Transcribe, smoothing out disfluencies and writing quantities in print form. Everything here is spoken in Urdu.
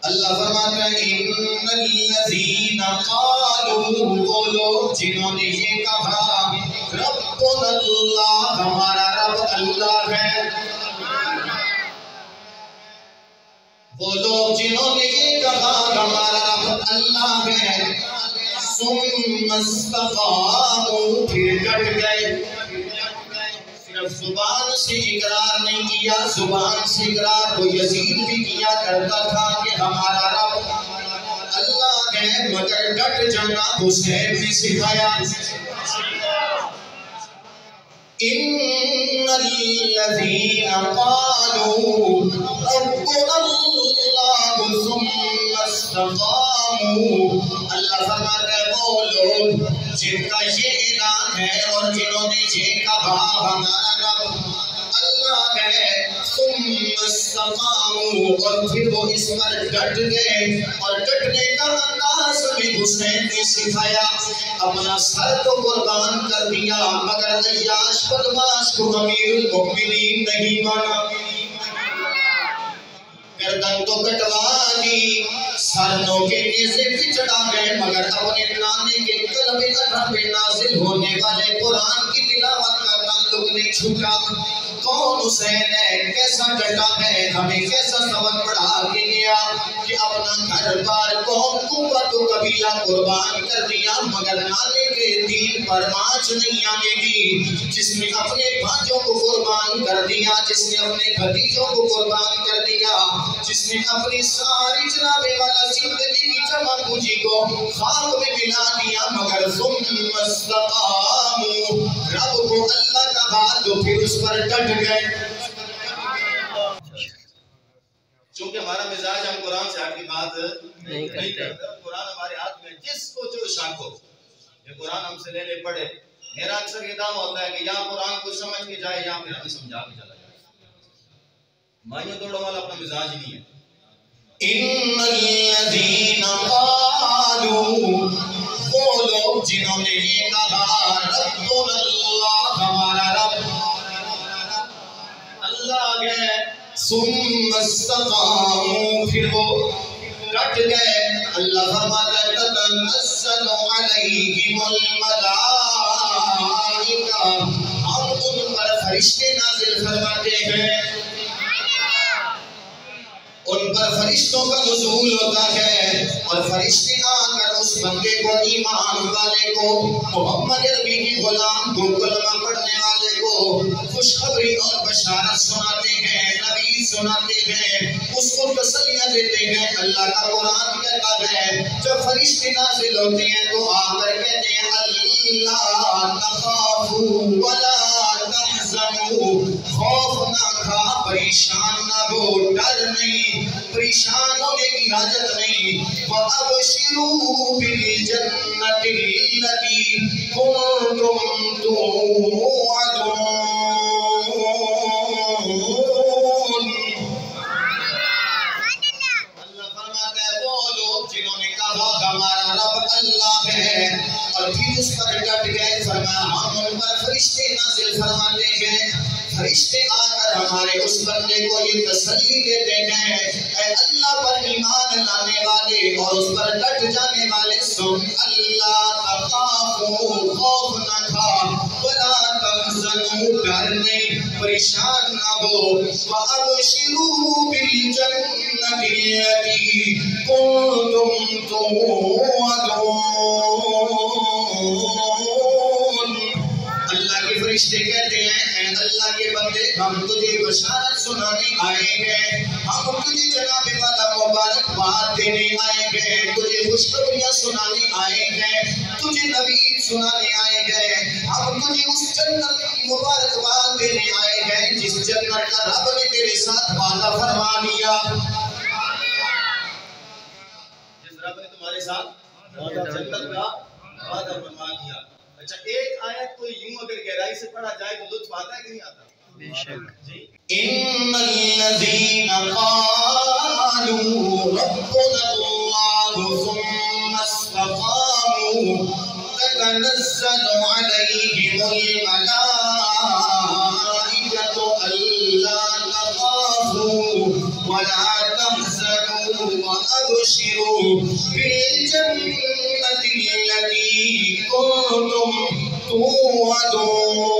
اللہ فرماتا ہے ان الذین قالوا، وہ لوگ جنہوں نے یہ کہا ربنا اللہ، ہمارا رب اللہ ہے، وہ لوگ جنہوں نے یہ کہا ہمارا رب اللہ ہے، ثم استقاموا، پھر ڈٹ گئے، صرف زبان سے اقرار نہیں کیا، زبان سے اقرار تو یزید بھی کیا کرتا تھا کہ ہمارا رب اللہ ہے، مگر ڈٹ جانا حسین نے سکھایا۔ ان الذین قالوا ربنا اللہ ثم استقاموا، اللہ فرماتا ہے وہ لوگ جن کا یہ اعلان ہے اور جنہوں نے یہ کہا ہمارا رب اللہ ہے، ثم استقاموا، اور پھر وہ اس پر ڈٹ گئے، اور ڈٹنے کا انداز بھی حسین نے سکھایا، اپنا سر تو قربان کر دیا مگر عیاش بدماش کو امیر المؤمنین نہیں مانا، گردن تو کٹوا دی، سر نوکے نیزے پہ چڑھا گئے، مگر اپنے نانے کے قلب ادھر پہ نازل ہونے والے قرآن کی تلاوت کا تعلق نہیں چھوٹا۔ کون حسین ہے، کیسا ڈٹا ہے، ہمیں کیسا سبق پڑھا کے گیا کہ اپنا گھر بار قوم کو تو قبیلہ قربان کر دیا مگر نانے کے دین پر آنچ نہیں آنے دی، جس نے اپنے بھانجوں کو قربان کر دیا، جس نے اپنے بھتیجوں کو قربان کر دیا، جس نے اپنی ساری جناب والا زندگی کی جمع پونجی کو خاک میں ملا دیا، مگر ثم استقاموا، رب کو اللہ کا بات تو پھر اس پر ڈٹ گئے۔ چونکہ ہمارا مزاج ہم قرآن سے ہٹ کی بات نہیں کرتے، قرآن ہمارے ہاتھ میں، جس کو جو شک ہو یہ قرآن ہم سے لے لے پڑھے۔ میرا اکثر یہ دعویٰ ہوتا ہے کہ یا قرآن کو سمجھ کے جائے یا پھر ہمیں سمجھا کے چلا جائے، مائنوں توڑوں والا اپنا مزاج ہی نہیں ہے۔ ان الذین قالوا، وہ لوگ جنہوں نے یہ کہا ربنا اللہ، ہمارا رب اللہ ہے، ثم استقاموا، پھر وہ ڈٹ گئے، اللہ فرماتا ہے تتنزل علیہم الملائکہ، ہم ان پر فرشتے نازل فرماتے ہیں، ان پر فرشتوں کا نزول ہوتا ہے، اور فرشتے آ کر اس بندے کو، ایمان والے کو، محمد عربی کی غلام کو، کلمہ پڑھنے والے کو خوشخبری اور بشارت سناتے ہیں، نبی سناتے ہیں، اس کو تسلیاں دیتے ہیں۔ اللہ کا قرآن کہتا ہے جب فرشتے نازل ہوتے ہیں تو آ کر کہتے ہیں اللہ تخافوا ولا تحزنوا، خوف نہ کھا، پریشان نہ ہو، ڈر نہیں، پریشان ہونے کی حاجت نہیں، وَأَبْشِرُوا بِالْجَنَّةِ الَّتِي كُنْتُمْ تُوعَدُونَ۔ اللہ فرماتا ہے وہ لوگ جنہوں نے کہا ہمارا رب اللہ ہے اور پھر اس پر ڈٹ گئے، فرمایا ہم ان پر فرشتے نازل فرماتے ہیں، فرشتے آ کر ہمارے اس بندے کو یہ تسلی دیتے ہیں اے اللہ پر ایمان لانے والے اور اس پر ڈٹ جانے والے، سن اللہ تخافوا، خوف نہ کھا، ولا تحزنوا، ڈر نہیں، پریشان نہ ہو، وَأَبْشِرُوا بِالْجَنَّةِ الَّتِي كُنْتُمْ تُوعَدُونَ۔ اللہ کے فرشتے کہتے ہیں اے اللہ کے بندے، ہم تجھے بشارت سنانے آئے ہیں، ہم تجھے جناب والا مبارک بات دینے آئے ہیں، تجھے خوشخبریاں سنانے آئے ہیں، تجھے نوید سنانے آئے ہیں، ہم تجھے اس جنت کی مبارک بات دینے آئے ہیں جس جنت کا رب نے تیرے ساتھ وعدہ فرما دیا، جس رب نے تمہارے ساتھ جنت کا وعدہ فرما دیا۔ اچھا ایک آیت کو یوں اگر گہرائی سے پڑھا جائے تو لطف آتا ہے کہ نہیں آتا؟ بے شک جی۔ ان الذین قالوا ربنا اللہ ثم استقاموا تتنزل علیہم الملائکۃ الا تخافوا ولا تحزنوا ابشروا بالجنة التي كنتم توعدون